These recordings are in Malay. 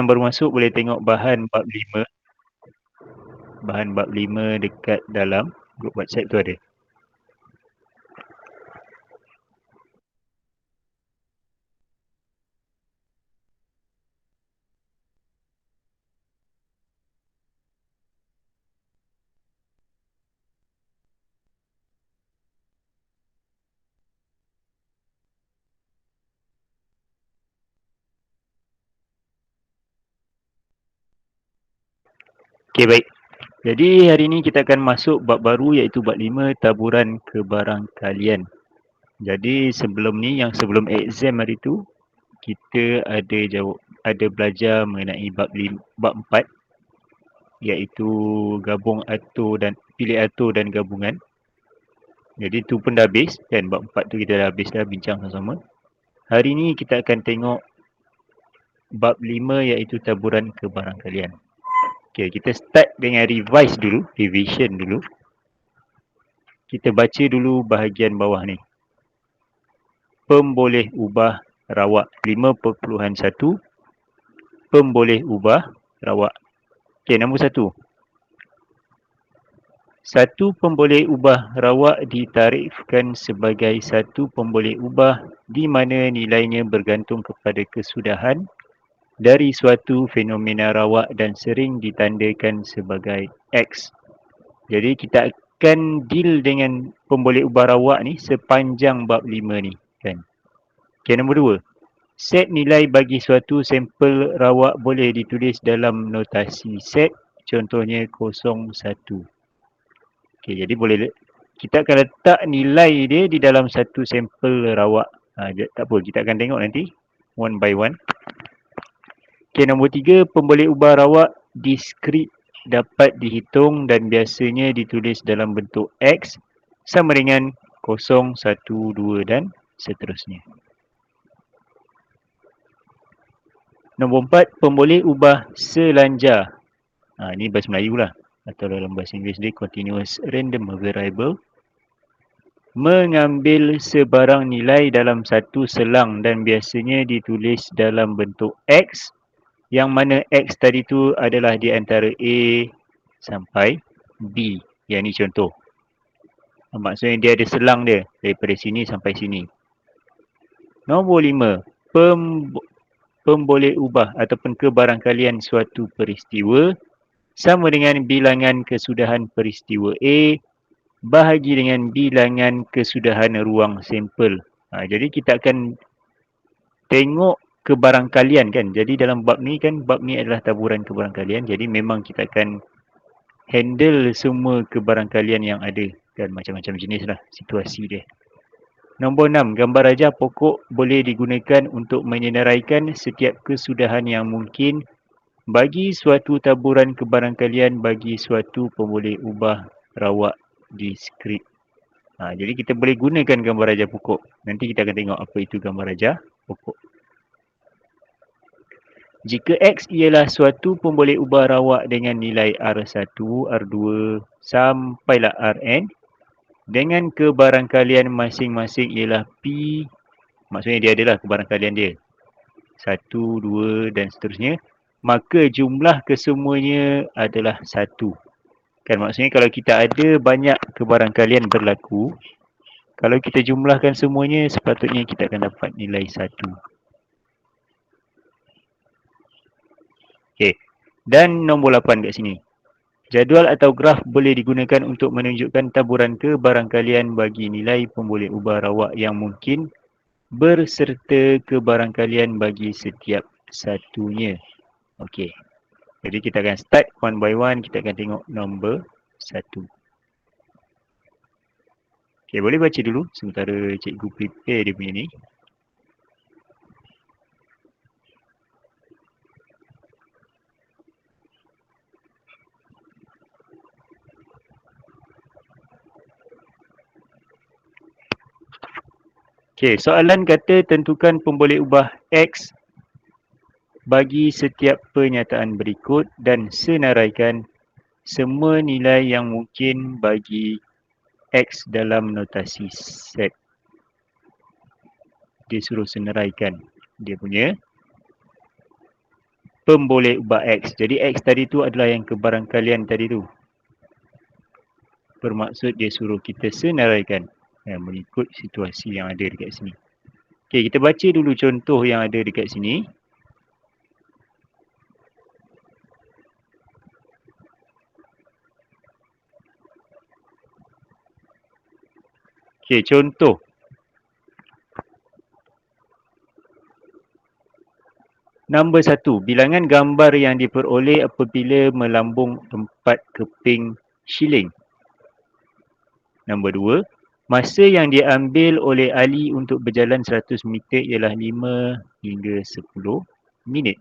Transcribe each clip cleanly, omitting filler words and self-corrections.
yang baru masuk boleh tengok bahan bab 5. Bahan bab 5 dekat dalam grup WhatsApp tu ada. Okey, baik. Jadi hari ini kita akan masuk bab baru iaitu bab 5 taburan kebarangkalian. Jadi sebelum ni, yang sebelum exam hari tu, kita ada belajar mengenai bab 4 iaitu gabung atur dan pilih atur dan gabungan. Jadi tu pun dah habis kan, bab 4 tu kita dah habis dah bincang sama-sama. Hari ni kita akan tengok bab 5 iaitu taburan kebarangkalian. Okey, kita start dengan revision dulu. Kita baca dulu bahagian bawah ni. Pemboleh ubah rawak 5.1. Pemboleh ubah rawak. Okey, nombor 1. Satu pemboleh ubah rawak ditarifkan sebagai satu pemboleh ubah di mana nilainya bergantung kepada kesudahan dari suatu fenomena rawak dan sering ditandakan sebagai X. Jadi kita akan deal dengan pemboleh ubah rawak ni sepanjang bab 5 ni kan. Okey, nombor 2. Set nilai bagi suatu sampel rawak boleh ditulis dalam notasi set, contohnya 01. Okey, jadi kita akan letak nilai dia di dalam satu sampel rawak. Tak apa, kita akan tengok nanti one by one. Okey, nombor 3, pemboleh ubah rawak diskrit dapat dihitung dan biasanya ditulis dalam bentuk X sama dengan 0, 1, 2 dan seterusnya. Nombor 4, pemboleh ubah selanjar. Ini bahasa Melayu lah. Atau dalam bahasa Inggeris dia continuous random variable. Mengambil sebarang nilai dalam satu selang dan biasanya ditulis dalam bentuk X. Yang mana X tadi tu adalah di antara A sampai B. Yang ni contoh. Maksudnya dia ada selang dia daripada sini sampai sini. Nombor 5, pemboleh ubah ataupun kebarangkalian suatu peristiwa sama dengan bilangan kesudahan peristiwa A bahagi dengan bilangan kesudahan ruang sampel. Jadi kita akan tengok kebarangkalian kan. Jadi dalam bab ni adalah taburan kebarangkalian. Jadi memang kita akan handle semua kebarangkalian yang ada dan macam-macam jenis lah situasi dia. Nombor 6, gambar rajah pokok boleh digunakan untuk menyenaraikan setiap kesudahan yang mungkin bagi suatu taburan kebarangkalian bagi suatu pemboleh ubah rawak diskrit. Jadi kita boleh gunakan gambar rajah pokok. Nanti kita akan tengok apa itu gambar rajah pokok. Jika X ialah suatu pemboleh ubah rawak dengan nilai R1, R2 sampailah Rn dengan kebarangkalian masing-masing ialah P, maksudnya dia adalah kebarangkalian dia 1, 2 dan seterusnya, maka jumlah kesemuanya adalah 1. Kan maksudnya kalau kita ada banyak kebarangkalian berlaku, kalau kita jumlahkan semuanya sepatutnya kita akan dapat nilai 1. Okey. Dan nombor 8 kat sini. Jadual atau graf boleh digunakan untuk menunjukkan taburan kebarangkalian bagi nilai pemboleh ubah rawak yang mungkin berserta kebarangkalian bagi setiap satunya. Okey. Jadi kita akan start one by one. Kita akan tengok nombor 1. Okey, boleh baca dulu sementara cikgu prepare dia punya ni. Okey, soalan kata tentukan pemboleh ubah X bagi setiap pernyataan berikut dan senaraikan semua nilai yang mungkin bagi X dalam notasi set. Dia suruh senaraikan dia punya pemboleh ubah X. Jadi X tadi tu adalah yang kebarangkalian tadi tu. Bermaksud dia suruh kita senaraikan mengikut situasi yang ada dekat sini. Okey, kita baca dulu contoh yang ada dekat sini. Okey, contoh. Nombor 1, bilangan gambar yang diperoleh apabila melambung 4 keping shilling. Nombor 2, masa yang diambil oleh Ali untuk berjalan 100 meter ialah 5 hingga 10 minit.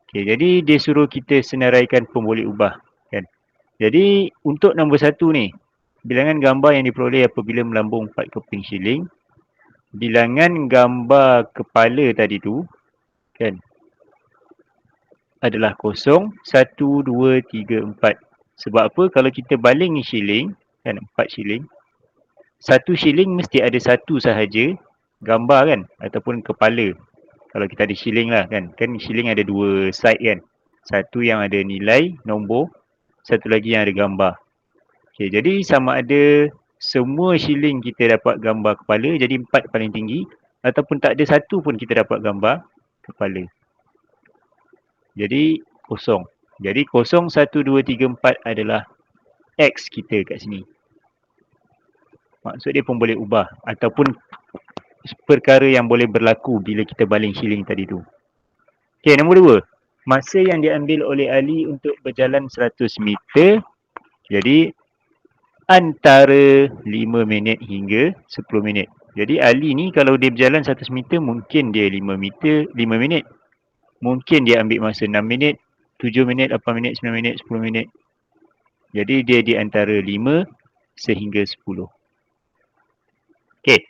Okey, jadi dia suruh kita senaraikan pemboleh ubah, kan. Jadi untuk nombor 1 ni, bilangan gambar yang diperoleh apabila melambung 4 keping shilling, bilangan gambar kepala tadi tu, kan, adalah 0, 1, 2, 3, 4. Sebab apa? Kalau kita baling shilling, kan, 4 shilling, 1 shilling mesti ada satu sahaja gambar, kan, ataupun kepala. Kalau kita ada shilling lah, kan. Kan shilling ada 2 side, kan. Satu yang ada nilai, nombor, satu lagi yang ada gambar. Okay, jadi sama ada semua shilling kita dapat gambar kepala, jadi 4 paling tinggi, ataupun tak ada satu pun kita dapat gambar kepala. Jadi 0. Jadi 0, 1, 2, 3, 4 adalah X kita kat sini. Maksud dia pun boleh ubah ataupun perkara yang boleh berlaku bila kita baling shilling tadi tu. Okey, nombor 2. Masa yang diambil oleh Ali untuk berjalan 100 meter, jadi antara 5 minit hingga 10 minit. Jadi Ali ni kalau dia berjalan 100 meter mungkin dia 5 minit. Mungkin dia ambil masa 6 minit, 7 minit, 8 minit, 9 minit, 10 minit. Jadi dia di antara 5 sehingga 10. Okey.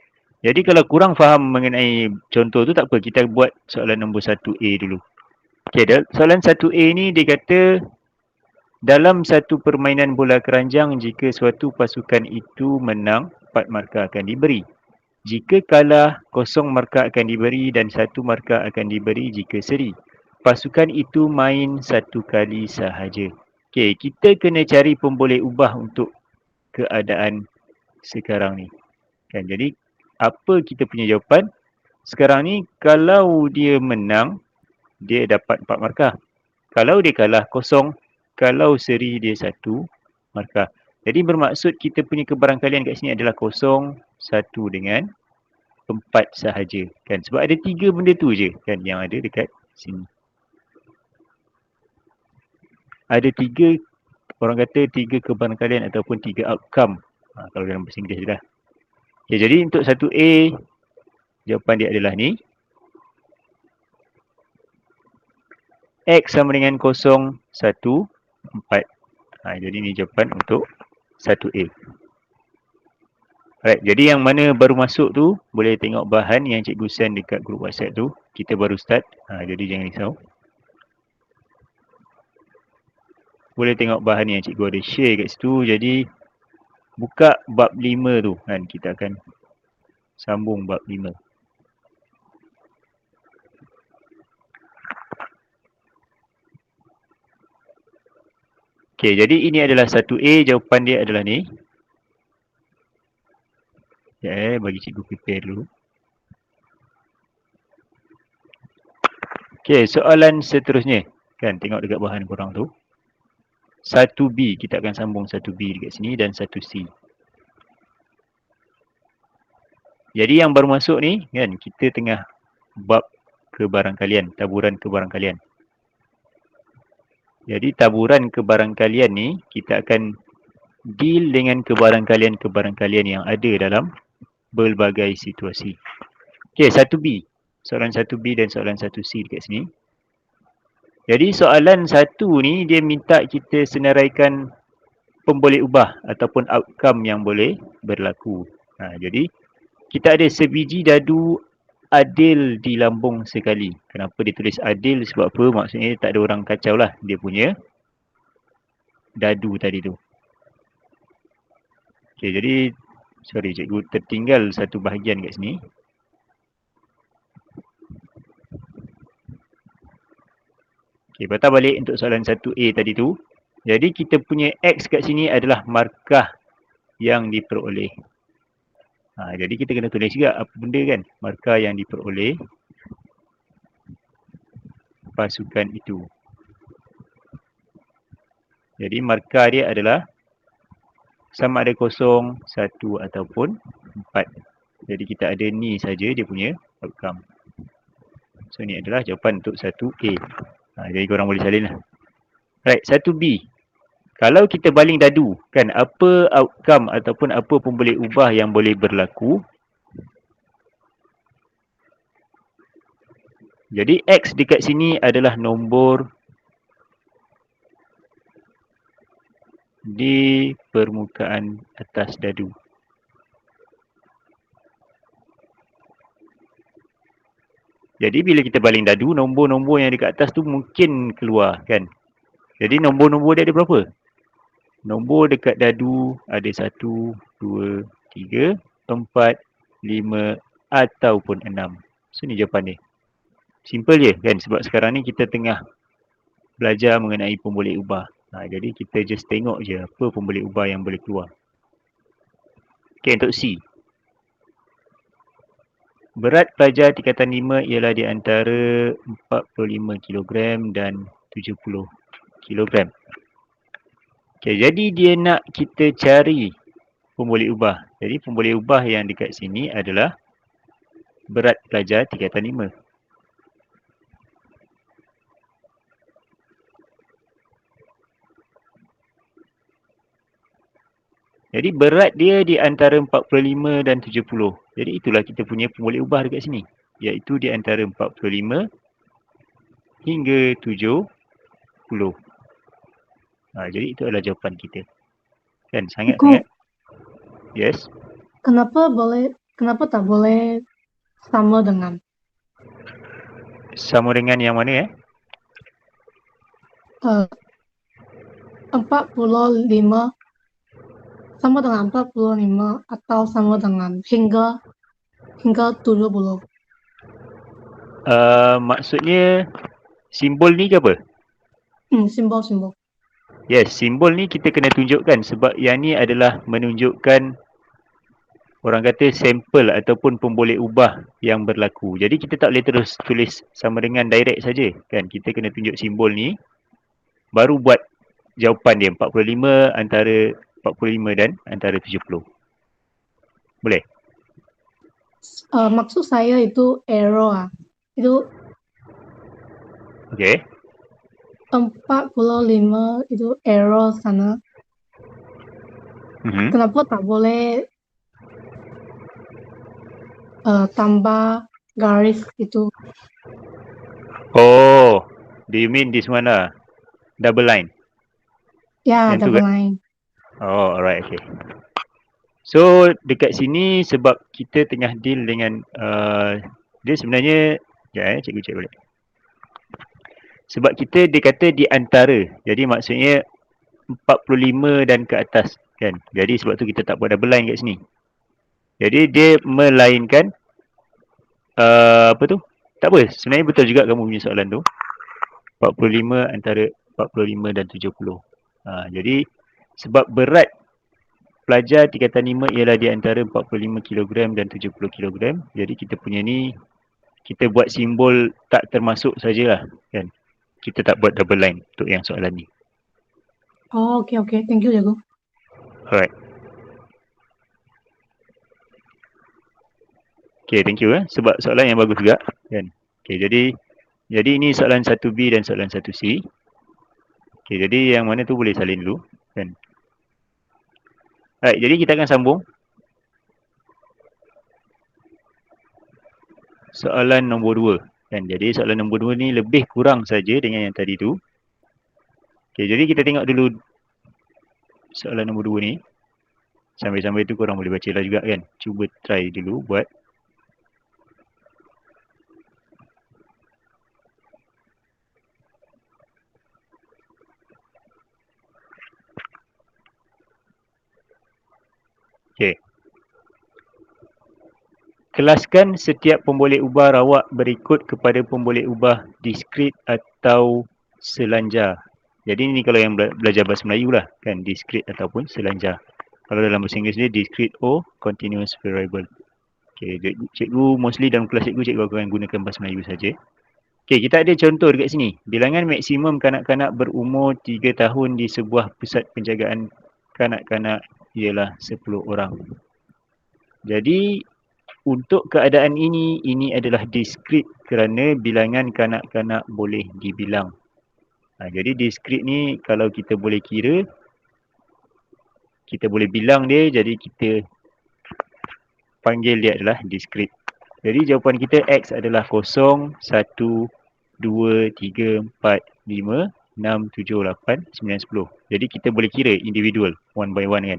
Jadi kalau kurang faham mengenai contoh tu tak apa, kita buat soalan nombor 1A dulu. Okey, soalan 1A ni dia kata dalam satu permainan bola keranjang jika suatu pasukan itu menang, 4 markah akan diberi. Jika kalah, 0 markah akan diberi dan 1 markah akan diberi jika seri. Pasukan itu main 1 kali sahaja. Okey, kita kena cari pemboleh ubah untuk keadaan sekarang ni. Kan, jadi apa kita punya jawapan? Sekarang ni kalau dia menang, dia dapat 4 markah. Kalau dia kalah, 0. Kalau seri dia 1 markah. Jadi bermaksud kita punya kebarangkalian kat sini adalah 0, 1 dengan 4 sahaja. Kan, sebab ada 3 benda tu je, kan, yang ada dekat sini. Ada 3, orang kata 3 kebarangkalian ataupun 3 outcome. Kalau dalam bahasa Inggeris dah. Okay, jadi untuk 1A, jawapan dia adalah ni. X sama dengan 0, 1, 4. Jadi ni jawapan untuk 1A. Alright, jadi yang mana baru masuk tu, boleh tengok bahan yang cikgu send dekat grup WhatsApp tu. Kita baru start, jadi jangan risau. Boleh tengok bahan yang cikgu ada share kat situ. Jadi buka bab 5 tu, kan, kita akan sambung bab 5. Okay, jadi ini adalah 1A, jawapan dia adalah ni. Ya, bagi cikgu prepare dulu. Okay, soalan seterusnya. Kan, tengok dekat bahan korang tu. 1B, kita akan sambung 1B dekat sini dan 1C. Jadi yang baru masuk ni, kan, kita tengah bab kebarangkalian, taburan kebarangkalian. Jadi taburan kebarangkalian ni, kita akan deal dengan kebarangkalian-kebarangkalian yang ada dalam berbagai situasi. Okay, 1B. Soalan 1B dan soalan 1C dekat sini. Jadi soalan 1 ni, dia minta kita senaraikan pemboleh ubah ataupun outcome yang boleh berlaku. Jadi kita ada sebiji dadu adil di lambung sekali. Kenapa dia tulis adil? Sebab apa? Maksudnya tak ada orang kacau lah dia punya dadu tadi tu. Okay, jadi sorry cikgu tertinggal satu bahagian kat sini. Okey, patah balik untuk soalan 1A tadi tu. Jadi kita punya X kat sini adalah markah yang diperoleh. Jadi kita kena tulis juga apa benda kan. Markah yang diperoleh pasukan itu. Jadi markah dia adalah sama ada 0, 1 ataupun 4. Jadi kita ada ni saja dia punya outcome. So ni adalah jawapan untuk 1A. Jadi korang boleh salin lah. Right, 1B. Kalau kita baling dadu, kan apa outcome ataupun apa pun boleh ubah yang boleh berlaku. Jadi X dekat sini adalah nombor di permukaan atas dadu. Jadi bila kita baling dadu, nombor-nombor yang dekat atas tu mungkin keluar kan. Jadi nombor-nombor dia ada berapa? Nombor dekat dadu ada 1, 2, 3, 4, 5 ataupun 6. So ni jawapan dia. Simple je kan, sebab sekarang ni kita tengah belajar mengenai pemboleh ubah. Jadi kita just tengok je apa pemboleh ubah yang boleh keluar. Okay, untuk C. Berat pelajar tingkatan 5 ialah di antara 45 kg dan 70 kg. Okay, jadi dia nak kita cari pemboleh ubah. Jadi pemboleh ubah yang dekat sini adalah berat pelajar tingkatan 5. Jadi berat dia di antara 45 dan 70. Jadi itulah kita punya pemboleh ubah dekat sini. Iaitu di antara 45 hingga 70. Jadi itu adalah jawapan kita. Kan sangat-sangat. Yes. Kenapa tak boleh sama dengan? Sama dengan yang mana 45 sama dengan 45 atau sama dengan hingga 70. Maksudnya simbol ni ke apa? Simbol. Yes, simbol ni kita kena tunjukkan sebab yang ni adalah menunjukkan orang kata sampel ataupun pemboleh ubah yang berlaku. Jadi kita tak boleh terus tulis sama dengan direct saja kan. Kita kena tunjuk simbol ni baru buat jawapan dia 45 antara 45 dan antara 70. Boleh? Maksud saya itu arrow Itu Okey. 45 itu arrow sana. Kenapa tak boleh tambah garis itu? Oh, do you mean this one lah? Double line? Ya, double line. Oh, alright, okay. So, dekat sini sebab kita tengah deal dengan dia sebenarnya, cikgu cek balik. Sebab dia kata di antara. Jadi maksudnya 45 dan ke atas kan. Jadi sebab tu kita tak buat double line kat sini. Jadi dia melainkan apa tu? Tak apa, sebenarnya betul juga kamu punya soalan tu. 45 antara 45 dan 70. Jadi sebab berat pelajar tingkatan 5 ialah di antara 45 kg dan 70 kg. Jadi kita punya ni kita buat simbol tak termasuk sajalah kan. Kita tak buat double line untuk yang soalan ni. Oh, okay. Thank you, Jago. Alright. Okay, thank you sebab soalan yang bagus juga kan. Okay, jadi ini soalan 1B dan soalan 1C. Okay, jadi yang mana tu boleh salin dulu kan. Alright, jadi kita akan sambung. Soalan nombor 2 kan. Jadi soalan nombor 2 ni lebih kurang saja dengan yang tadi tu. Okay, jadi kita tengok dulu soalan nombor 2 ni. Sambil-sambil tu korang boleh baca lah juga kan. Cuba try dulu buat. Okay. Kelaskan setiap pemboleh ubah rawak berikut kepada pemboleh ubah diskrit atau selanjar. Jadi ni kalau yang belajar bahasa Melayu lah kan, discrete ataupun selanjar. Kalau dalam bahasa Inggeris dia discrete or continuous variable. Okay, cikgu mostly dalam kelas cikgu akan gunakan bahasa Melayu saja. Okay, kita ada contoh dekat sini. Bilangan maksimum kanak-kanak berumur 3 tahun di sebuah pusat penjagaan kanak-kanak ialah 10 orang. Jadi untuk keadaan ini adalah discrete kerana bilangan kanak-kanak boleh dibilang. Jadi discrete ni kalau kita boleh kira, kita boleh bilang dia, jadi kita panggil dia adalah discrete. Jadi jawapan kita X adalah 0, 1, 2, 3, 4, 5, 6, 7, 8, 9, 10. Jadi kita boleh kira individual, one by one kan.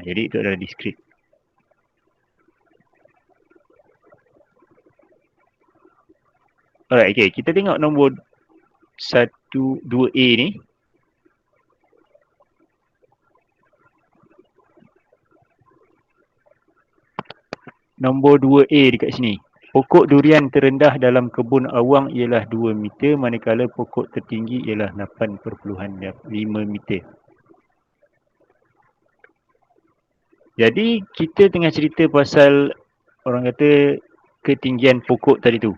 Jadi itu adalah discrete. Alright, okay. Kita tengok nombor 1, 2A ni. Nombor 2A dekat sini. Pokok durian terendah dalam kebun awang ialah 2 meter, manakala pokok tertinggi ialah 8.5 meter. Jadi kita tengah cerita pasal orang kata ketinggian pokok tadi tu.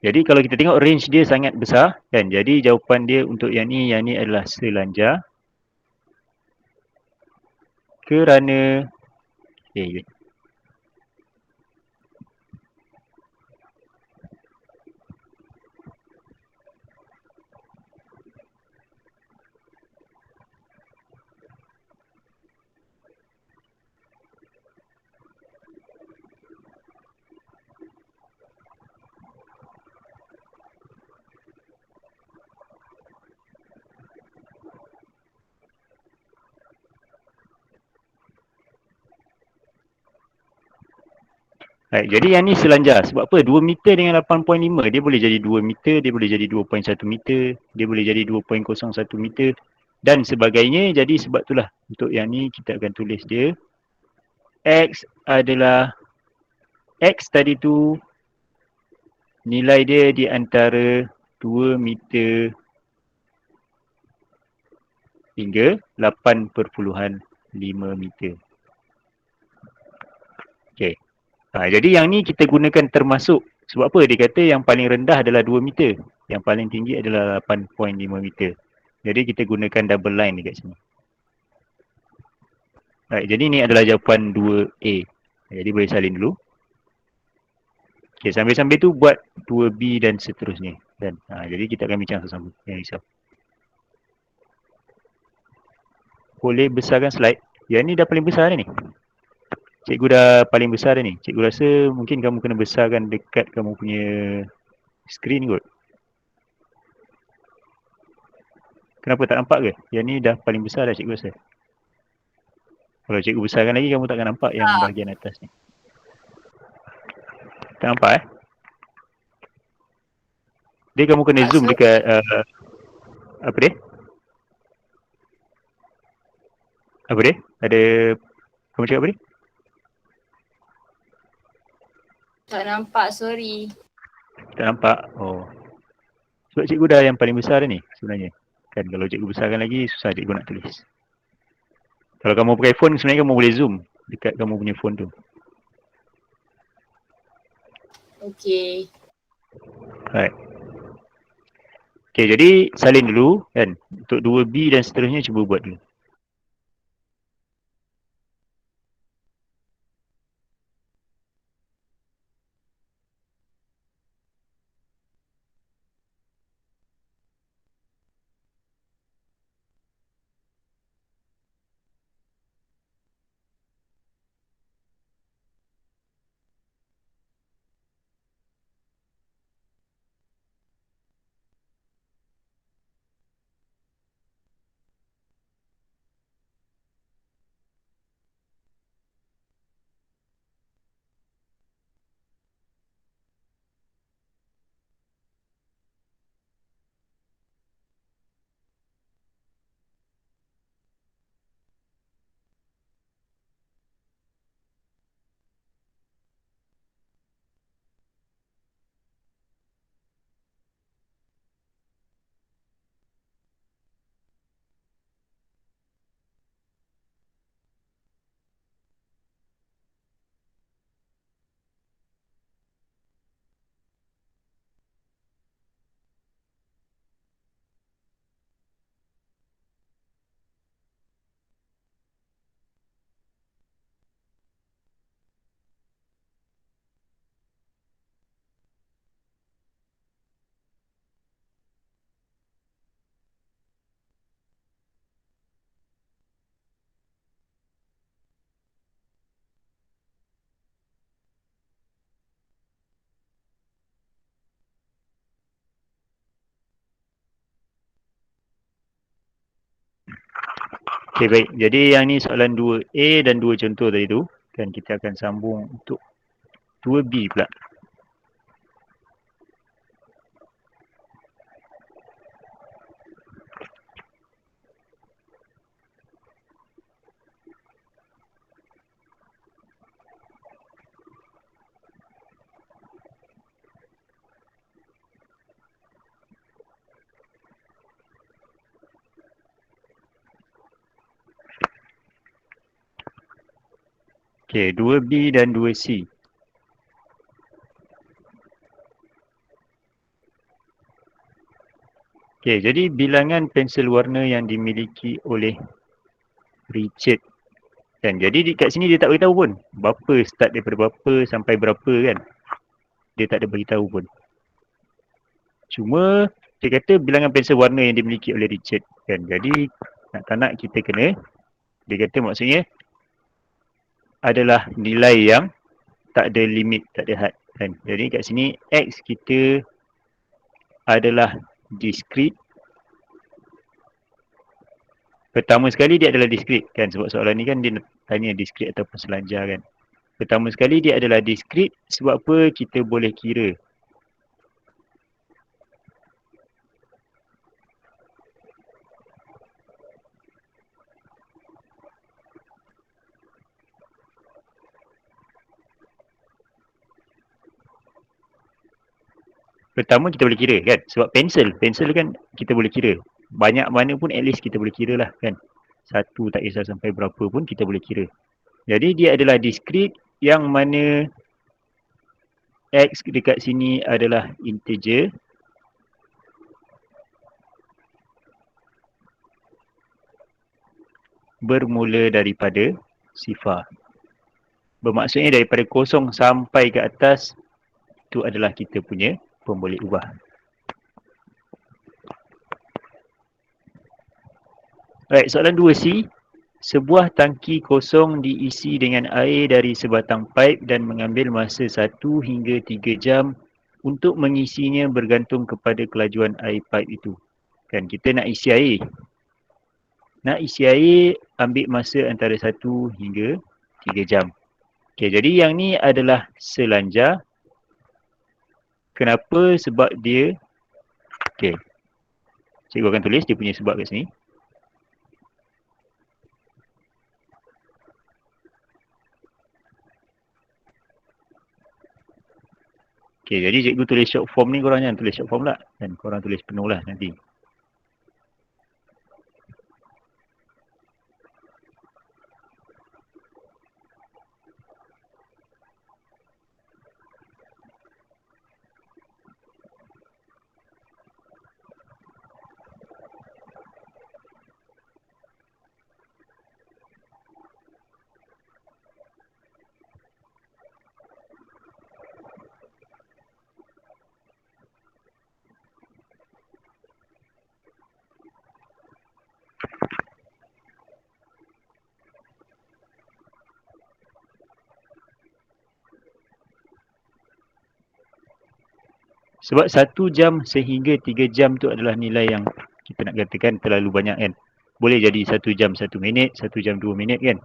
Jadi kalau kita tengok range dia sangat besar kan. Jadi jawapan dia untuk yang ni adalah selanjar. Kerana Right, jadi yang ni selanjar. Sebab apa? 2 meter dengan 8.5. Dia boleh jadi 2 meter, dia boleh jadi 2.1 meter, dia boleh jadi 2.01 meter dan sebagainya. Jadi sebab itulah untuk yang ni kita akan tulis dia. X adalah, X tadi tu nilai dia di antara 2 meter hingga 8.5 meter. Okay. Jadi yang ni kita gunakan termasuk. Sebab apa? Dia kata yang paling rendah adalah 2 meter. Yang paling tinggi adalah 8.5 meter. Jadi kita gunakan double line dekat sini. Right, jadi ni adalah jawapan 2A. Jadi boleh salin dulu. Okay, sambil-sambil tu buat 2B dan seterusnya. Dan jadi kita akan bincang sama-sama. Jangan risau. Boleh besarkan slide. Yang ni dah paling besar dah ni. Cikgu dah paling besar dah ni. Cikgu rasa mungkin kamu kena besarkan dekat kamu punya screen kot. Kenapa tak nampak ke? Yang ni dah paling besar dah cikgu rasa. Kalau cikgu besarkan lagi kamu takkan nampak yang bahagian atas ni. Tak nampak Dia kamu kena zoom dekat apa dia? Apa dia? Ada kamu cakap apa dia? Tak nampak, sorry. Tak nampak? Oh. Sebab cikgu dah yang paling besar dah ni sebenarnya. Kan kalau cikgu besarkan lagi susah cikgu nak tulis. Kalau kamu pakai phone sebenarnya kamu boleh zoom dekat kamu punya phone tu. Okay. Right. Okay, jadi salin dulu kan. Untuk 2B dan seterusnya cuba buat dulu. Okey, baik. Jadi yang ni soalan 2A dan 2 contoh tadi tu. Kan kita akan sambung untuk 2B pula. Okey, 2B dan 2C. Okey, jadi bilangan pensel warna yang dimiliki oleh Richard. Kan, jadi kat sini dia tak beritahu pun berapa, start daripada berapa sampai berapa kan. Dia tak ada beritahu pun. Cuma dia kata bilangan pensel warna yang dimiliki oleh Richard. Kan, jadi nak tak nak kita kena, dia kata maksudnya adalah nilai yang tak ada limit, tak ada had kan. Jadi kat sini X kita adalah discrete. Pertama sekali dia adalah discrete kan, sebab soalan ni kan dia tanya discrete ataupun selanjar kan. Pertama sekali dia adalah discrete sebab apa, kita boleh kira. Pertama kita boleh kira kan, sebab pensel kan kita boleh kira. Banyak mana pun at least kita boleh kira lah kan. Satu tak kisah sampai berapa pun kita boleh kira. Jadi dia adalah discrete yang mana X dekat sini adalah integer. Bermula daripada sifar. Bermaksudnya daripada kosong sampai ke atas, itu adalah kita punya pemboleh ubah. Baik, soalan 2C. Sebuah tangki kosong diisi dengan air dari sebatang pipe dan mengambil masa 1 hingga 3 jam untuk mengisinya bergantung kepada kelajuan air pipe itu. Kan kita nak isi air. Nak isi air ambil masa antara 1 hingga 3 jam. Okey, jadi yang ni adalah selanjar. Kenapa? Sebab dia, okey, cikgu akan tulis dia punya sebab kat sini. Okey, jadi cikgu tulis short form ni, korang jangan tulis short form lah. Dan korang tulis penuh lah nanti. Sebab 1 jam sehingga 3 jam tu adalah nilai yang kita nak katakan terlalu banyak kan. Boleh jadi 1 jam 1 minit, 1 jam 2 minit kan.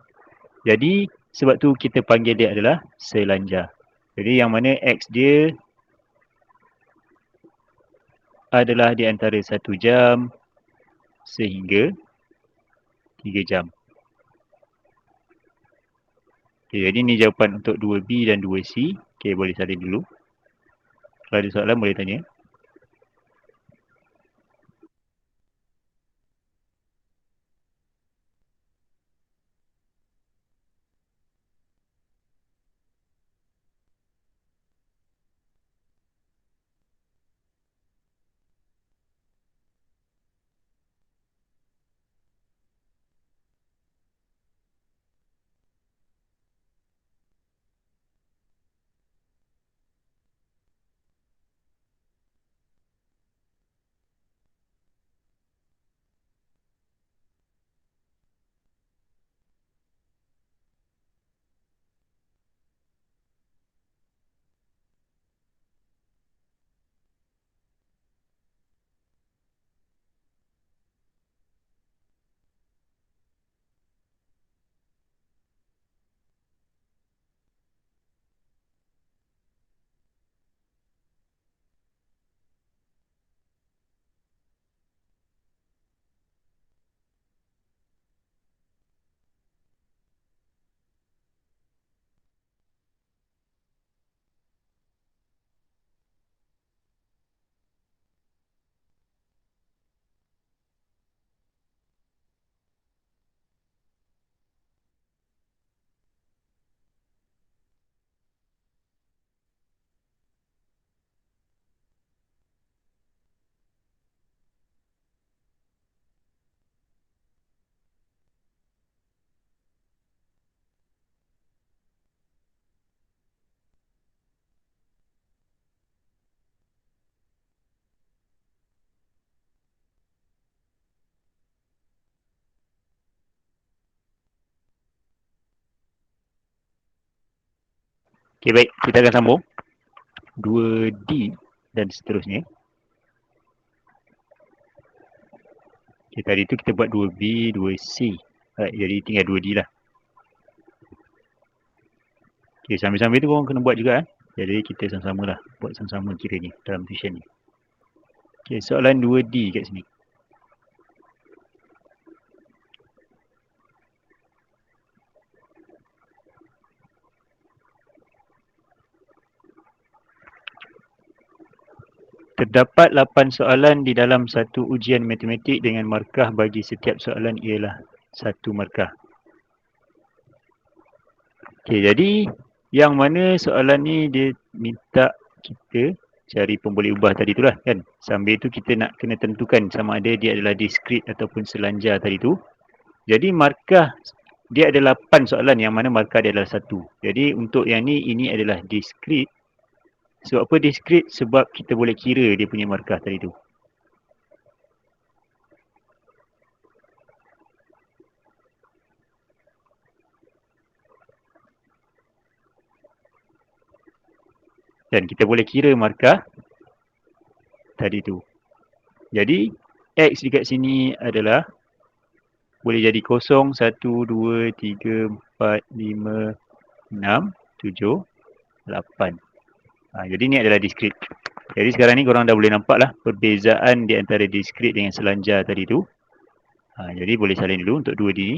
Jadi sebab tu kita panggil dia adalah selanjar. Jadi yang mana X dia adalah di antara 1 jam sehingga 3 jam. Okay, jadi ni jawapan untuk 2B dan 2C. Okay, boleh salin dulu. Kalau ada soalan boleh tanya. Okey, baik. Kita akan sambung. 2D dan seterusnya. Okay, tadi tu kita buat 2B, 2C. Right, jadi tinggal 2D lah. Okay, sambil-sambil tu korang kena buat juga. Jadi kita sama-sama lah. Buat sama-sama kira ni dalam tuition ni. Okay, soalan 2D kat sini. Terdapat 8 soalan di dalam satu ujian matematik dengan markah bagi setiap soalan ialah 1 markah. Okey, jadi yang mana soalan ni dia minta kita cari pemboleh ubah tadi tu lah kan. Sambil tu kita nak kena tentukan sama ada dia adalah diskrit ataupun selanjar tadi tu. Jadi markah dia ada 8 soalan yang mana markah dia adalah 1. Jadi untuk yang ni, ini adalah diskrit. Sebab apa diskrit? Sebab kita boleh kira dia punya markah tadi tu. Dan kita boleh kira markah tadi tu. Jadi X dekat sini adalah boleh jadi 0, 1, 2, 3, 4, 5, 6, 7, 8. Jadi ni adalah diskrit. Jadi sekarang ni korang dah boleh nampak lah perbezaan di antara diskrit dengan selanjar tadi tu. Jadi boleh salin dulu untuk 2D ni.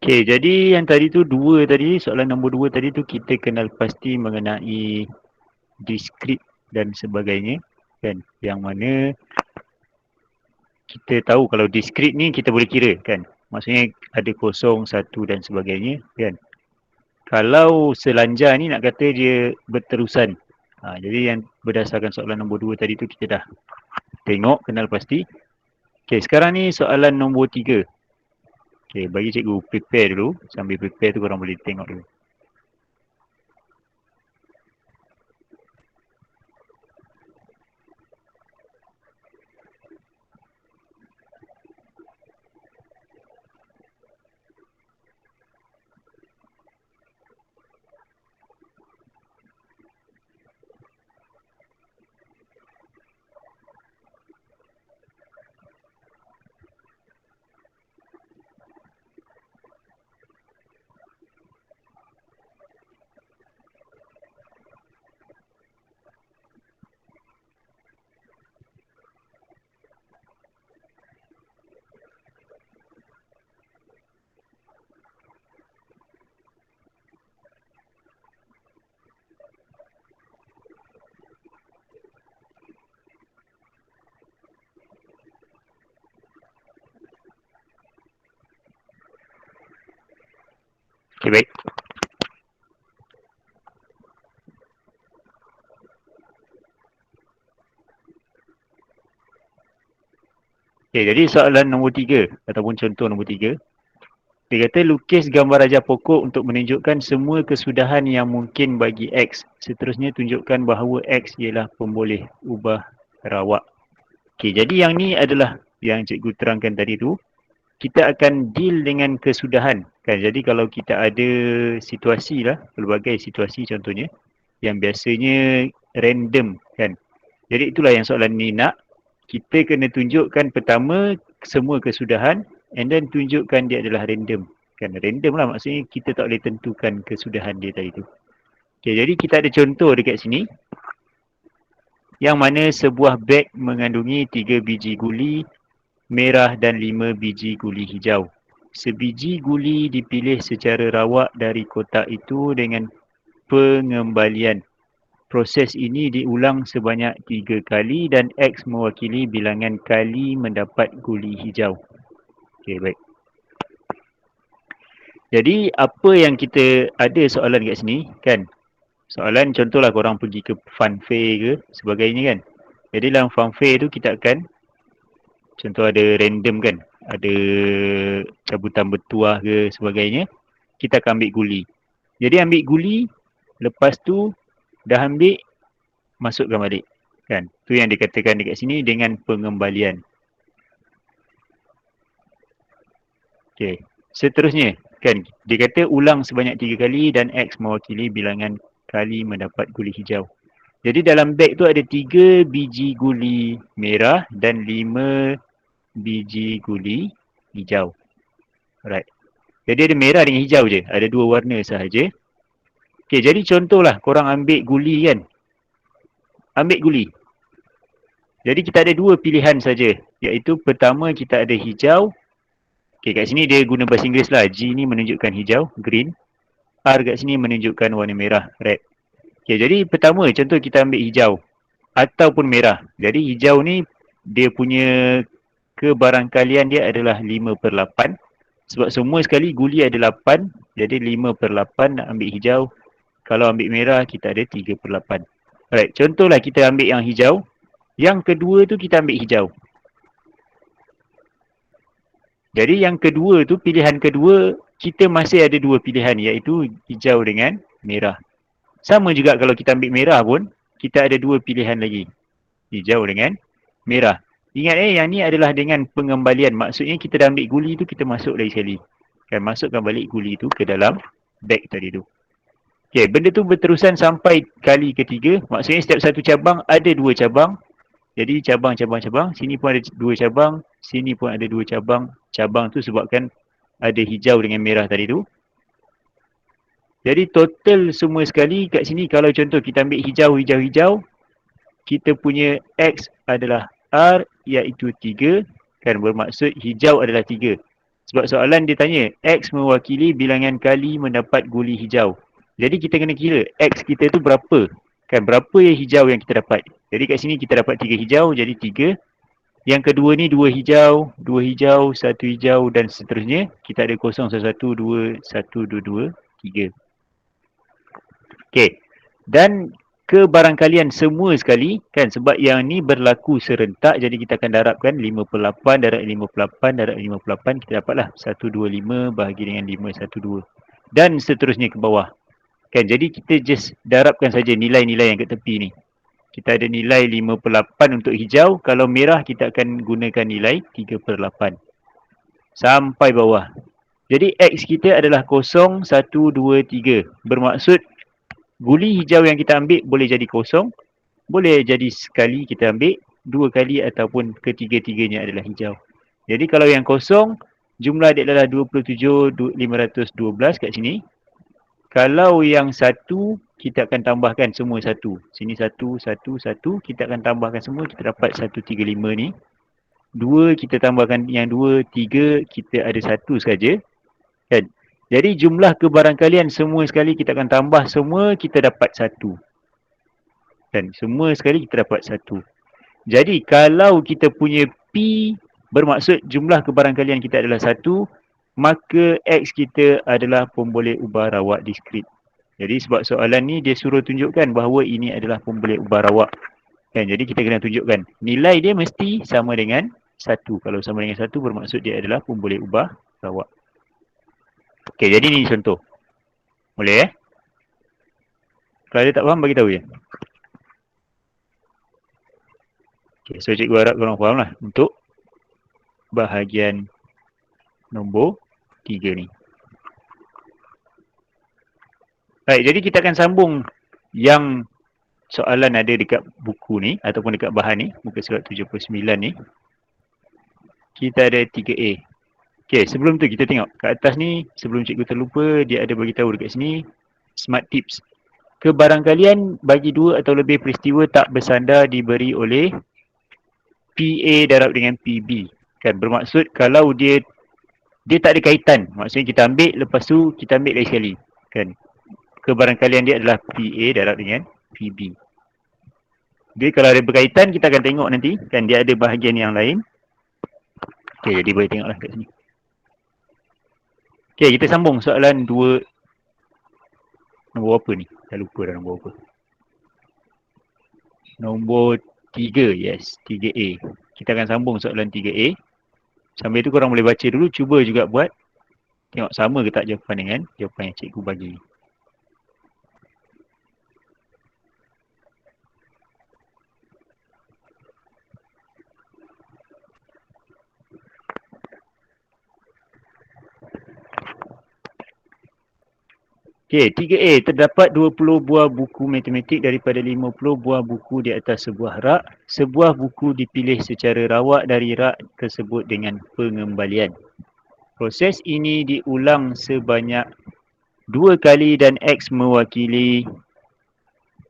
Okay, jadi yang tadi tu soalan nombor 2 tadi tu kita kenal pasti mengenai diskrit dan sebagainya kan. Yang mana kita tahu kalau diskrit ni kita boleh kira kan. Maksudnya ada 0, 1 dan sebagainya kan. Kalau selanjar ni nak kata dia berterusan. Jadi yang berdasarkan soalan nombor 2 tadi tu kita dah tengok, kenal pasti. Okay, sekarang ni soalan nombor 3. Okay, bagi cikgu prepare dulu. Sambil prepare tu korang boleh tengok dulu. Okay, baik. Okay, jadi soalan nombor 3 ataupun contoh nombor 3. Dia kata lukis gambar rajah pokok untuk menunjukkan semua kesudahan yang mungkin bagi X. Seterusnya tunjukkan bahawa X ialah pemboleh ubah rawak. Okay, jadi yang ni adalah yang cikgu terangkan tadi tu. Kita akan deal dengan kesudahan. Kan? Jadi kalau kita ada situasi lah, pelbagai situasi contohnya, yang biasanya random kan. Jadi itulah yang soalan ni nak. Kita kena tunjukkan pertama semua kesudahan and then tunjukkan dia adalah random. Kan random lah maksudnya kita tak boleh tentukan kesudahan dia tadi tu. Okay, jadi kita ada contoh dekat sini. Yang mana sebuah beg mengandungi 3 biji guli merah dan 5 biji guli hijau. Sebiji guli dipilih secara rawak dari kotak itu dengan pengembalian. Proses ini diulang sebanyak 3 kali dan X mewakili bilangan kali mendapat guli hijau. Okey, baik. Jadi apa yang kita ada soalan kat sini kan? Soalan contohlah korang pergi ke fun fair ke sebagainya kan. Jadi dalam fun fair tu kita akan contoh ada random kan. Ada cabutan bertuah ke sebagainya. Kita akan ambil guli. Jadi ambil guli, lepas tu dah ambil, masukkan balik. Kan? Tu yang dikatakan dekat sini dengan pengembalian. Okey. Seterusnya, kan dia kata ulang sebanyak 3 kali dan X mewakili bilangan kali mendapat guli hijau. Jadi dalam beg tu ada 3 biji guli merah dan 5 biji guli hijau. Alright. Jadi ada merah dengan hijau je. Ada 2 warna sahaja. Okey, jadi contohlah korang ambil guli kan. Ambil guli. Jadi kita ada 2 pilihan saja. Iaitu pertama kita ada hijau. Okey, kat sini dia guna bahasa Inggeris lah. G ni menunjukkan hijau, green. R kat sini menunjukkan warna merah, red. Okey, jadi pertama contoh kita ambil hijau. Ataupun merah. Jadi hijau ni dia punya kebarangkalian dia adalah 5/8. Sebab semua sekali guli ada 8. Jadi 5/8 nak ambil hijau. Kalau ambil merah kita ada 3/8. Alright, contohlah kita ambil yang hijau. Yang kedua tu kita ambil hijau. Jadi yang kedua tu, pilihan kedua, kita masih ada 2 pilihan iaitu hijau dengan merah. Sama juga kalau kita ambil merah pun, kita ada 2 pilihan lagi. Hijau dengan merah. Ingat yang ni adalah dengan pengembalian. Maksudnya kita dah ambil guli tu, kita masuk lagi sekali. Kan masukkan balik guli tu ke dalam beg tadi tu. Okay, benda tu berterusan sampai kali ketiga. Maksudnya setiap satu cabang ada 2 cabang. Jadi cabang. Sini pun ada 2 cabang. Sini pun ada 2 cabang. Cabang tu sebabkan ada hijau dengan merah tadi tu. Jadi total semua sekali kat sini kalau contoh kita ambil hijau. Kita punya X adalah R iaitu 3. Kan bermaksud hijau adalah 3. Sebab soalan dia tanya X mewakili bilangan kali mendapat guli hijau. Jadi kita kena kira X kita tu berapa. Kan berapa yang hijau yang kita dapat. Jadi kat sini kita dapat 3 hijau jadi 3. Yang kedua ni 2 hijau, 2 hijau, 1 hijau dan seterusnya. Kita ada 0, 1, 2, 1, 2, 3. Okey. Dan kebarangkalian semua sekali kan sebab yang ni berlaku serentak jadi kita akan darabkan 5/8 darab 5/8 darab 5/8 kita dapatlah 125 bahagi dengan 512 dan seterusnya ke bawah. Kan jadi kita just darabkan saja nilai-nilai yang kat tepi ni. Kita ada nilai 5/8 untuk hijau, kalau merah kita akan gunakan nilai 3/8 sampai bawah. Jadi X kita adalah 0, 1, 2, 3. Bermaksud guli hijau yang kita ambil boleh jadi 0, boleh jadi sekali kita ambil, 2 kali ataupun ketiga-tiganya adalah hijau. Jadi kalau yang 0, jumlah dia adalah 27,512 kat sini. Kalau yang 1, kita akan tambahkan semua 1. Sini 1, 1, 1, kita akan tambahkan semua, kita dapat 135 ni. 2, kita tambahkan yang 2, 3, kita ada 1 saja. Kan? Jadi jumlah kebarangkalian semua sekali kita akan tambah semua, kita dapat 1. Dan semua sekali kita dapat 1. Jadi kalau kita punya P bermaksud jumlah kebarangkalian kita adalah 1, maka X kita adalah pemboleh ubah rawak diskrit. Jadi sebab soalan ni dia suruh tunjukkan bahawa ini adalah pemboleh ubah rawak. Kan? Jadi kita kena tunjukkan nilai dia mesti sama dengan 1. Kalau sama dengan 1 bermaksud dia adalah pemboleh ubah rawak. Okey, jadi ni contoh. Boleh Kalau ada tak faham, bagi tahu je. Okey, so cikgu harap korang faham lah untuk bahagian nombor 3 ni. Baik, jadi kita akan sambung yang soalan ada dekat buku ni ataupun dekat bahan ni, muka surat 79 ni. Kita ada 3A. Okey, sebelum tu kita tengok kat atas ni, sebelum cikgu terlupa, dia ada bagi tahu dekat sini smart tips. Kebarangkalian bagi 2 atau lebih peristiwa tak bersandar diberi oleh PA darab dengan PB. Kan bermaksud kalau dia tak ada kaitan, maksudnya kita ambil lepas tu kita ambil lagi sekali. Kan kebarangkalian dia adalah PA darab dengan PB. Jadi kalau ada berkaitan kita akan tengok nanti kan dia ada bahagian yang lain. Okey, jadi boleh tengoklah kat sini. Okey, kita sambung soalan 2. Nombor apa ni? Dah lupa dah nombor apa. Nombor 3, yes, 3A. Kita akan sambung soalan 3A. Sambil tu korang boleh baca dulu, cuba juga buat. Tengok sama ke tak jawapan dengan jawapan yang cikgu bagi. Okey, 3A. Terdapat 20 buah buku matematik daripada 50 buah buku di atas sebuah rak. Sebuah buku dipilih secara rawak dari rak tersebut dengan pengembalian. Proses ini diulang sebanyak 2 kali dan X mewakili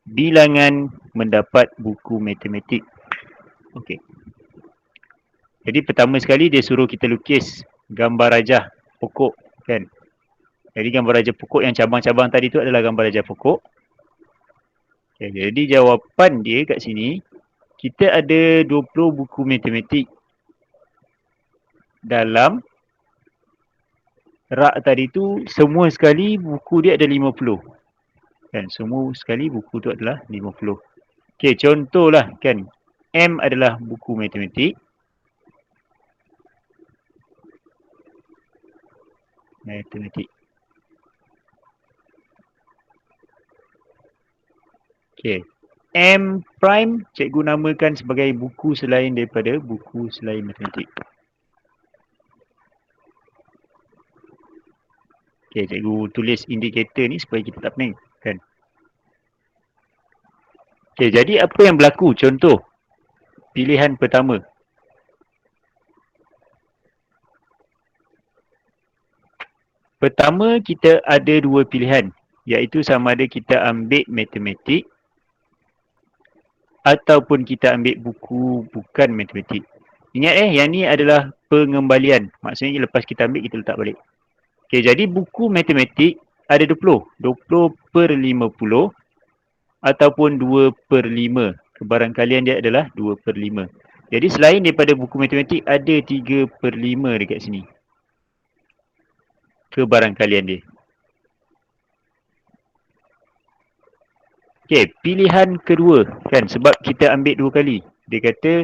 bilangan mendapat buku matematik. Okey. Jadi pertama sekali dia suruh kita lukis gambar rajah pokok kan. Jadi gambar rajah pokok yang cabang-cabang tadi tu adalah gambar rajah pokok. Okay, jadi jawapan dia kat sini, kita ada 20 buku matematik dalam rak tadi tu, semua sekali buku dia ada 50. Kan, semua sekali buku tu adalah 50. Okey, contohlah kan, M adalah buku matematik. Okay. M prime cikgu namakan sebagai buku selain daripada buku selain matematik. Okay, cikgu tulis indikator ni supaya kita tak pening kan. Okay, jadi apa yang berlaku? Contoh pilihan pertama. Pertama kita ada 2 pilihan, iaitu sama ada kita ambil matematik ataupun kita ambil buku bukan matematik. Ingat yang ni adalah pengembalian. Maksudnya lepas kita ambil, kita letak balik. Okay, jadi buku matematik ada 20. 20 per 50 ataupun 2 per 5. Kebarangkalian dia adalah 2 per 5. Jadi selain daripada buku matematik, ada 3 per 5 dekat sini. Kebarangkalian dia. Okey, pilihan kedua kan, sebab kita ambil 2 kali. Dia kata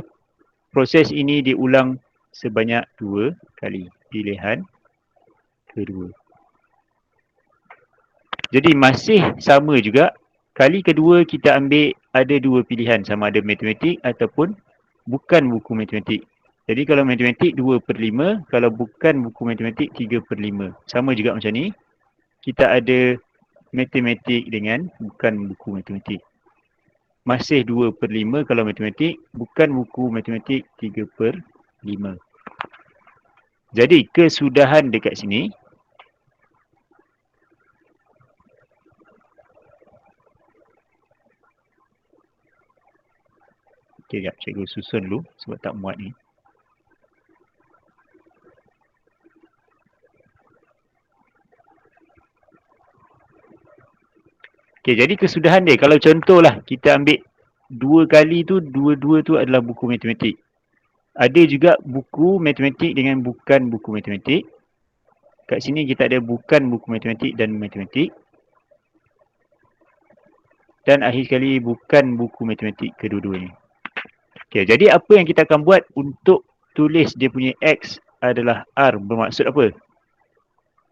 proses ini diulang sebanyak 2 kali. Pilihan kedua. Jadi masih sama juga. Kali kedua kita ambil ada 2 pilihan, sama ada matematik ataupun bukan buku matematik. Jadi kalau matematik 2 per 5, kalau bukan buku matematik 3 per 5. Sama juga macam ni. Kita ada matematik dengan bukan buku matematik. Masih 2 per 5 kalau matematik, bukan buku matematik 3 per 5. Jadi kesudahan dekat sini. Okay, sekejap cikgu susun dulu sebab tak muat ni. Okay, jadi kesudahan dia, kalau contohlah kita ambil 2 kali tu, 2 tu adalah buku matematik. Ada juga buku matematik dengan bukan buku matematik. Kat sini kita ada bukan buku matematik dan matematik. Dan akhir sekali bukan buku matematik kedua-duanya. Okay, jadi apa yang kita akan buat untuk tulis dia punya X adalah R, bermaksud apa?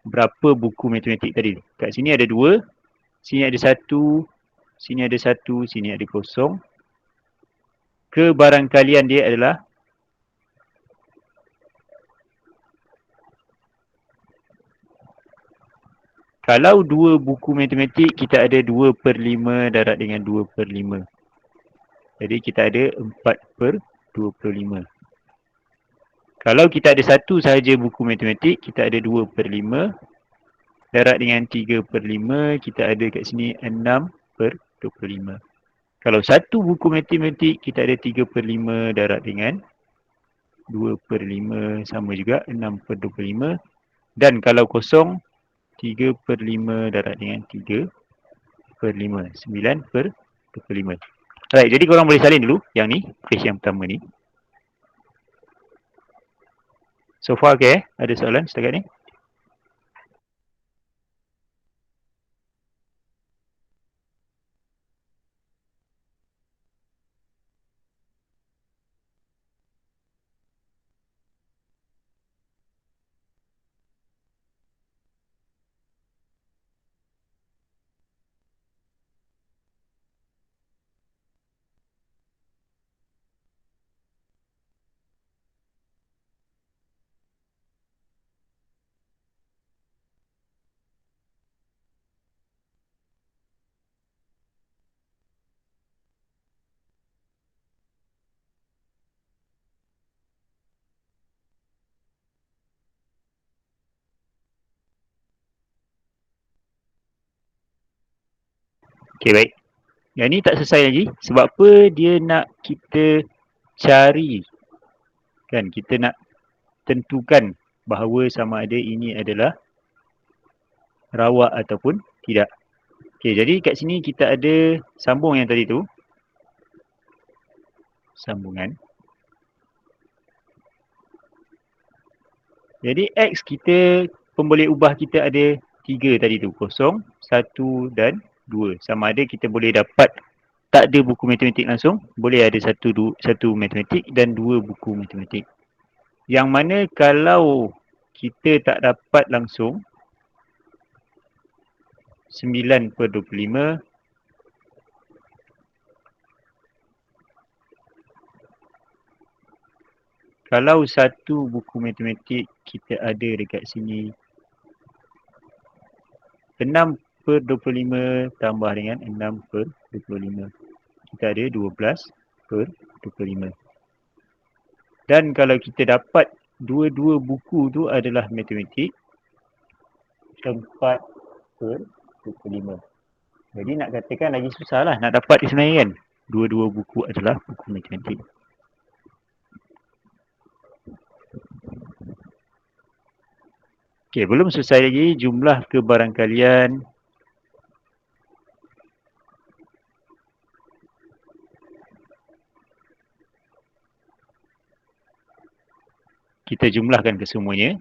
Berapa buku matematik tadi? Kat sini ada 2, sini ada 1, sini ada 1, sini ada kosong. Kebarangkalian dia adalah kalau 2 buku matematik, kita ada 2/5 darab dengan 2/5. Jadi kita ada 4/25. Kalau kita ada 1 sahaja buku matematik, kita ada 2/5 darab dengan 3/5, kita ada kat sini 6/25. Kalau 1 buku matematik, kita ada 3/5 darab dengan 2/5 sama juga 6/25. Dan kalau kosong, 3/5 darab dengan 3/5, 9/25. Alright, jadi korang boleh salin dulu yang ni, page yang pertama ni. So far okay Ada soalan setakat ni? Okay, baik. Yang ni tak selesai lagi. Sebab apa dia nak kita cari, kan? Kita nak tentukan bahawa sama ada ini adalah rawak ataupun tidak. Okay, jadi kat sini kita ada sambung yang tadi tu. Sambungan. Jadi X kita, pemboleh ubah kita ada 3 tadi tu. 0, 1 dan 2. Sama ada kita boleh dapat tak ada buku matematik langsung. Boleh ada satu matematik dan 2 buku matematik. Yang mana kalau kita tak dapat langsung 9/25, kalau satu buku matematik kita ada dekat sini 6/25 tambah dengan 6/25, kita ada 12/25. Dan kalau kita dapat dua-dua buku tu adalah matematik, 4/25. Jadi nak katakan lagi susah lah nak dapat sebenarnya kan. Dua-dua buku adalah buku matematik. Okey, belum selesai lagi jumlah kebarangkalian. Kita jumlahkan kesemuanya.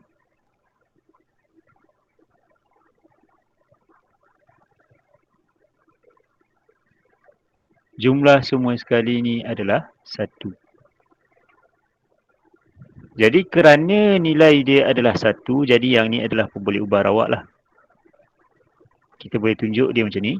Jumlah semua sekali ni adalah 1. Jadi kerana nilai dia adalah 1, jadi yang ni adalah pemboleh ubah rawak lah. Kita boleh tunjuk dia macam ni.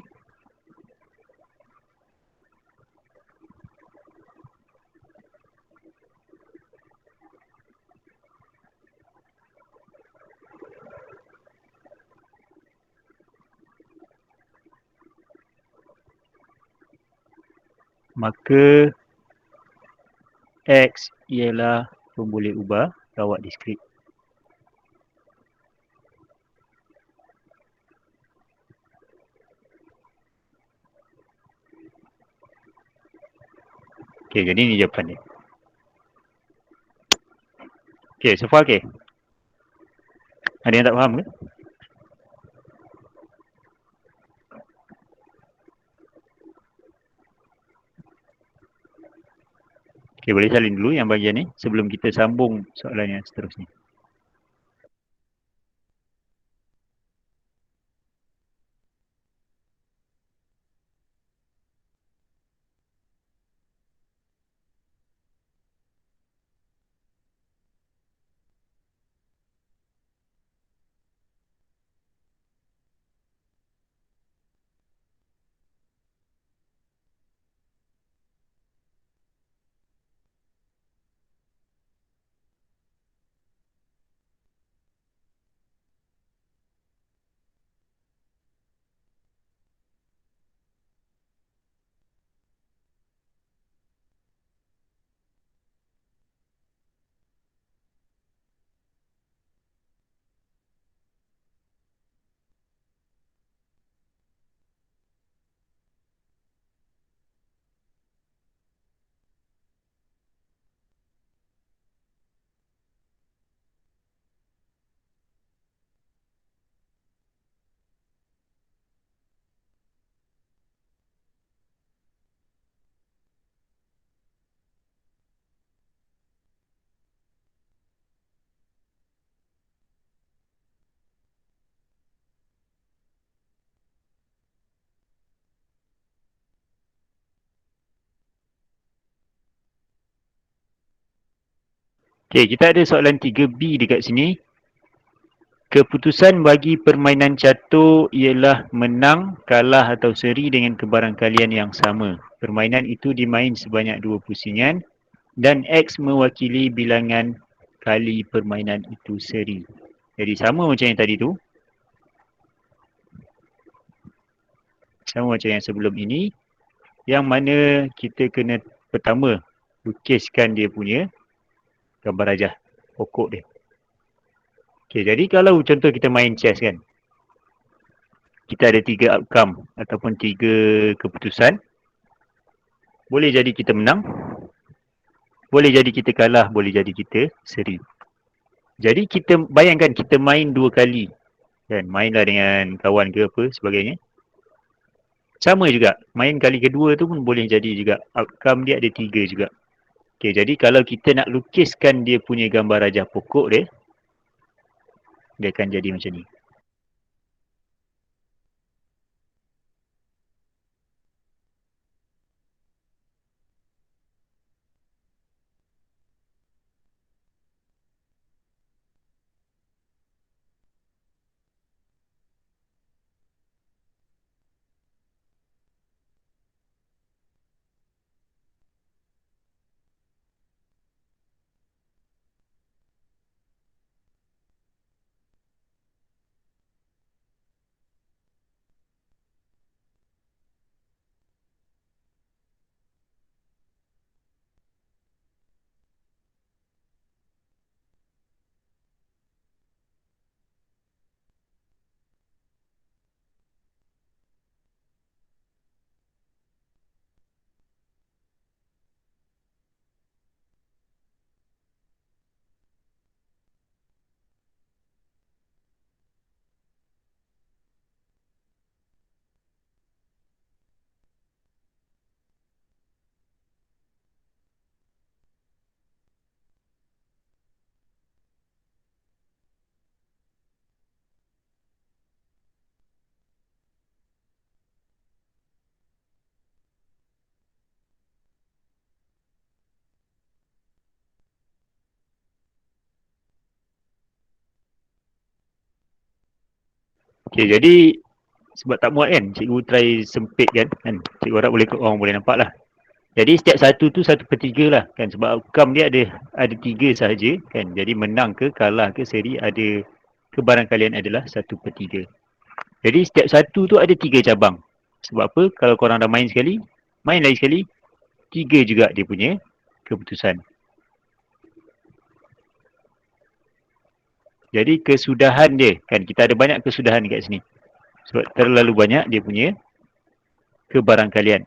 Maka X ialah pemboleh ubah rawak diskrit. Okey, jadi ni jawapan dia. Okey, so far okey. Ada yang tak faham ke? Okey, boleh salin dulu yang bahagian ni sebelum kita sambung soalan yang seterusnya. Okey, kita ada soalan 3B dekat sini. Keputusan bagi permainan catur ialah menang, kalah atau seri dengan kebarangkalian yang sama. Permainan itu dimain sebanyak 2 pusingan dan X mewakili bilangan kali permainan itu seri. Jadi sama macam yang tadi tu. Sama macam yang sebelum ini. Yang mana kita kena pertama lukiskan dia punya gambar rajah pokok dia. Okey, jadi kalau contoh kita main chess kan. Kita ada 3 outcome ataupun 3 keputusan. Boleh jadi kita menang. Boleh jadi kita kalah, boleh jadi kita seri. Jadi kita bayangkan kita main 2 kali. Kan, mainlah dengan kawan ke apa sebagainya. Sama juga, main kali kedua tu pun boleh jadi juga. Outcome dia ada 3 juga. Okey, jadi kalau kita nak lukiskan dia punya gambar rajah pokok dia, dia akan jadi macam ni. Okey, jadi sebab tak muat kan, cikgu try sempit kan. Cikgu harap orang boleh nampak lah. Jadi setiap satu tu 1/3 lah kan, sebab outcome dia ada 3 sahaja kan. Jadi menang ke, kalah ke, seri ada kebarangkalian adalah 1/3. Jadi setiap satu tu ada 3 cabang. Sebab apa? Kalau korang dah main sekali, main lagi sekali, 3 juga dia punya keputusan. Jadi kesudahan dia kan, kita ada banyak kesudahan dekat sini. Sebab terlalu banyak dia punya kebarangkalian.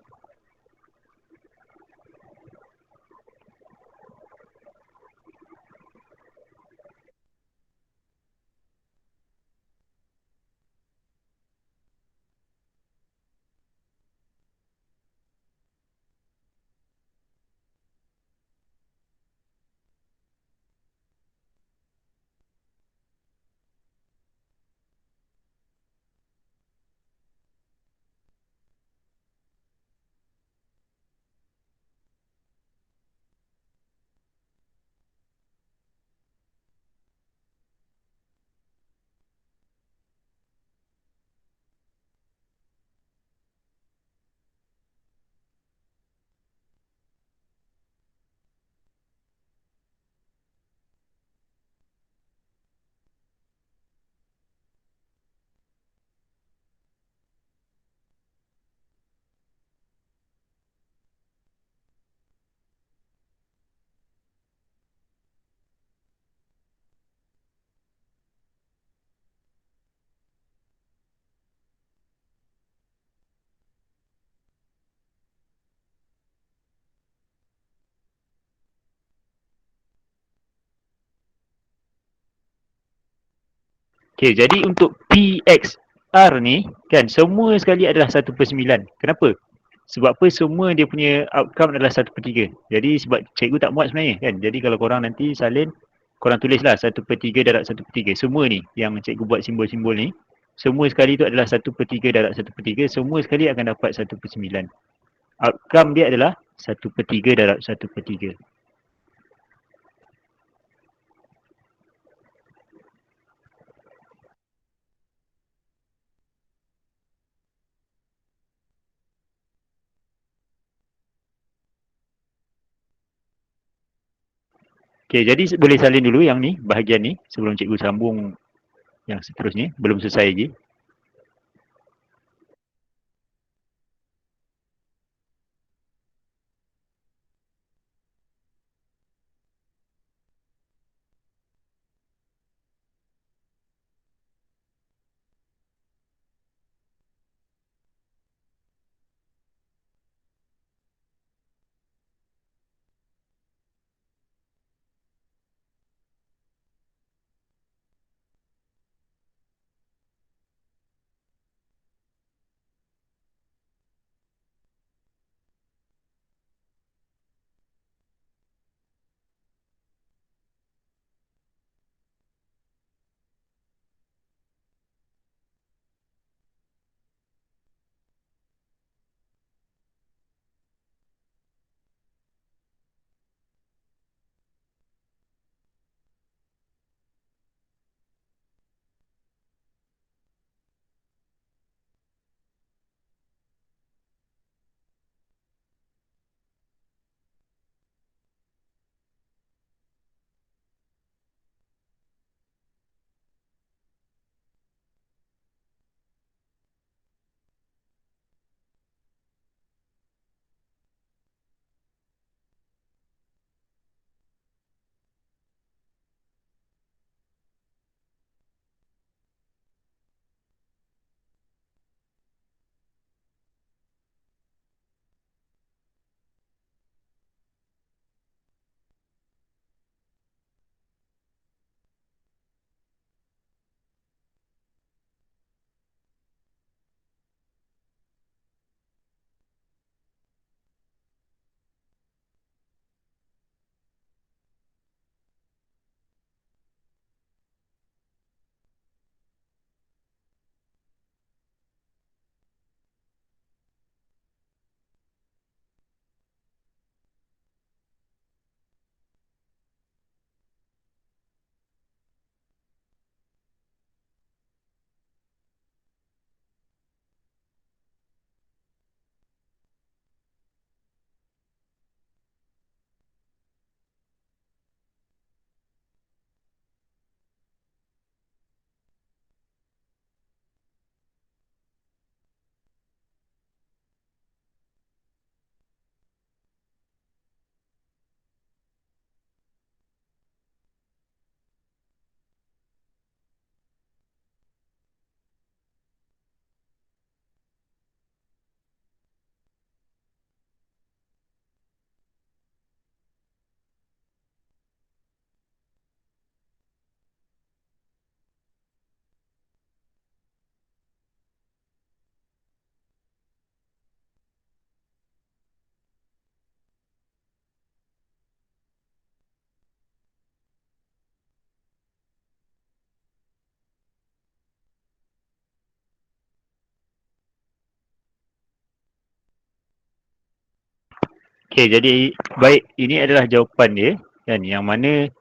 Okey, jadi untuk PXR ni kan, semua sekali adalah 1/9. Kenapa? Sebab apa? Semua dia punya outcome adalah 1/3. Jadi sebab cikgu tak muat sebenarnya kan. Jadi kalau korang nanti salin, korang tulislah 1/3 darab 1/3. Semua ni yang cikgu buat simbol-simbol ni, semua sekali tu adalah 1/3 darab 1/3. Semua sekali akan dapat 1/9. Outcome dia adalah 1/3 darab 1/3. Okey, jadi boleh salin dulu yang ni, bahagian ni sebelum cikgu sambung yang seterusnya. Belum selesai lagi. Okey, jadi baik, ini adalah jawapan dia kan, yang mana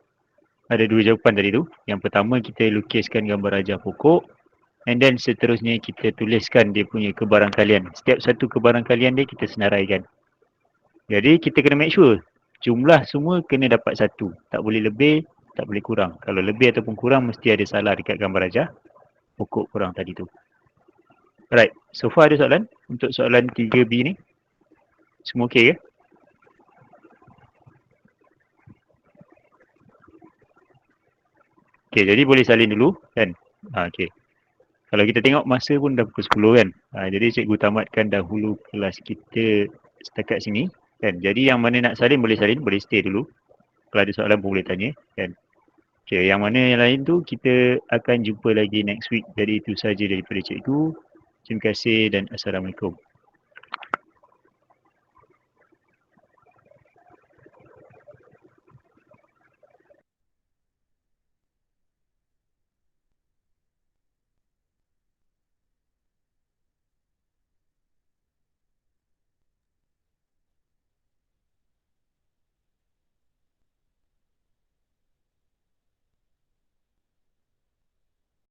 ada dua jawapan tadi tu. Yang pertama kita lukiskan gambar rajah pokok, and then seterusnya kita tuliskan dia punya kebarangkalian. Setiap satu kebarangkalian dia kita senaraikan. Jadi kita kena make sure jumlah semua kena dapat satu. Tak boleh lebih, tak boleh kurang. Kalau lebih ataupun kurang mesti ada salah dekat gambar rajah pokok kurang tadi tu. Alright, so far ada soalan? Untuk soalan 3B ni semua okey ke? Okey, jadi boleh salin dulu kan? Okey. Kalau kita tengok masa pun dah pukul 10 kan. Jadi cikgu tamatkan dahulu kelas kita setakat sini kan. Jadi yang mana nak salin, boleh stay dulu. Kalau ada soalan pun boleh tanya kan. Okey, yang mana yang lain tu kita akan jumpa lagi next week. Jadi itu saja daripada cikgu. Terima kasih dan Assalamualaikum.